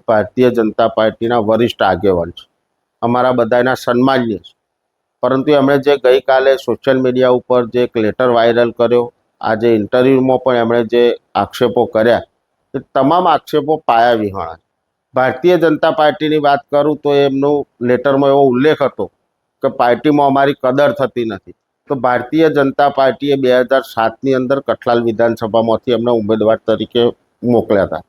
ભારતીય જનતા પાર્ટીના વરિષ્ઠ આગેવાન છે, અમારા બધાના સન્માનીય છે, પરંતુ એમણે જે ગઈકાલે સોશિયલ મીડિયા ઉપર જે એક લેટર વાયરલ કર્યો, આજે ઇન્ટરવ્યૂમાં પણ એમણે જે આક્ષેપો કર્યા એ તમામ આક્ષેપો પાયા વિહોણા છે. ભારતીય જનતા પાર્ટીની વાત કરું તો એમનો લેટરમાં એવો ઉલ્લેખ હતો કે પાર્ટીમાં અમારી કદર થતી નથી. તો ભારતીય જનતા પાર્ટીએ 2007ની અંદર કઠલાલ વિધાનસભામાંથી એમને ઉમેદવાર તરીકે મોકલ્યા હતા.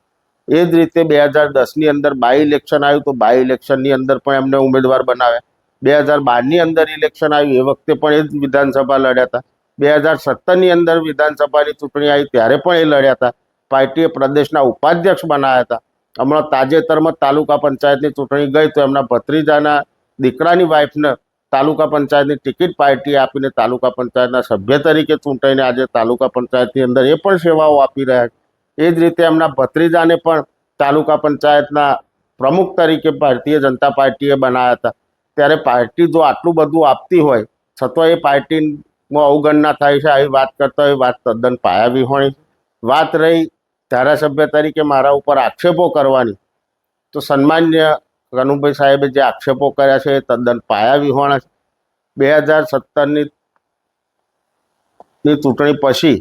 એ જ રીતે 2010ની અંદર બાય ઇલેક્શન આવ્યું તો બાય ઇલેક્શનની અંદર પણ એમને ઉમેદવાર બનાવ્યા. 2012ની અંદર ઇલેક્શન આવ્યું એ વખતે પણ એ જ વિધાનસભા લડ્યા હતા. 2017ની અંદર વિધાનસભાની ચૂંટણી આવી ત્યારે પણ એ લડ્યા હતા. પાર્ટીએ પ્રદેશના ઉપાધ્યક્ષ બનાવ્યા હતા. હમણાં તાજેતરમાં તાલુકા પંચાયતની ચૂંટણી ગઈ તો એમના ભત્રીજાના દીકરાની વાઇફને તાલુકા પંચાયતની ટિકિટ પાર્ટીએ આપીને તાલુકા પંચાયતના સભ્ય તરીકે ચૂંટાઈને આજે તાલુકા પંચાયતની અંદર એ પણ સેવાઓ આપી રહ્યા છે. એ જ રીતે એમના ભત્રીજાને પણ તાલુકા પંચાયતના પ્રમુખ તરીકે ભારતીય જનતા પાર્ટીએ બનાવ્યા હતા. ત્યારે પાર્ટી જો આટલું બધું આપતી હોય છતાં એ પાર્ટીમાં અવગણના થાય છે, આવી વાત કરતા એ વાત તદ્દન પાયાવિહોણી છે. વાત રહી ધારાસભ્ય તરીકે મારા ઉપર આક્ષેપો કરવાની, તો સન્માન્ય કનુભાઈ સાહેબે જે આક્ષેપો કર્યા છે એ તદ્દન પાયાવિહોણા છે. 2017ની ચૂંટણી પછી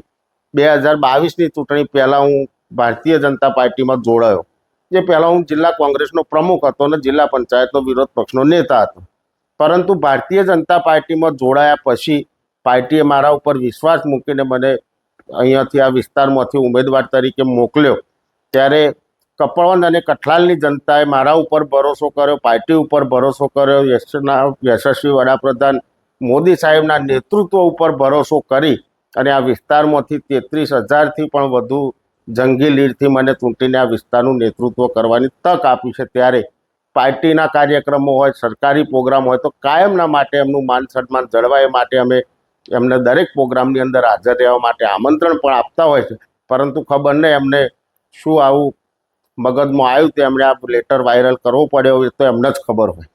2022ની ચૂંટણી પહેલાં હું ભારતીય જનતા પાર્ટીમાં જોડાયો. જે પહેલાં હું જિલ્લા કોંગ્રેસનો પ્રમુખ હતો અને જિલ્લા પંચાયતનો વિરોધ પક્ષનો નેતા હતો. પરંતુ ભારતીય જનતા પાર્ટીમાં જોડાયા પછી પાર્ટીએ મારા ઉપર વિશ્વાસ મૂકીને મને અહીંયાથી આ વિસ્તારમાંથી ઉમેદવાર તરીકે મોકલ્યો. ત્યારે કપડવંજ અને કઠલાલની જનતાએ મારા ઉપર ભરોસો કર્યો, પાર્ટી ઉપર ભરોસો કર્યો. યશસ્વી વડાપ્રધાન મોદી સાહેબના નેતૃત્વ ઉપર ભરોસો કરી અને આ વિસ્તારમાંથી 33,000થી પણ વધુ જંગી લીડથી મને ચૂંટીને આ વિસ્તારનું નેતૃત્વ કરવાની તક આપી છે. ત્યારે પાર્ટીના કાર્યક્રમો હોય, સરકારી પ્રોગ્રામ હોય તો કાયમના માટે એમનું માન સન્માન જળવાય માટે અમે એમને દરેક પ્રોગ્રામની અંદર હાજર રહેવા માટે આમંત્રણ પણ આપતા હોય છે. પરંતુ ખબર નહીં એમને શું આવું મગજમાં આવ્યું તે એમણે આ લેટર વાયરલ કરવો પડ્યો એ તો એમને જ ખબર હોય.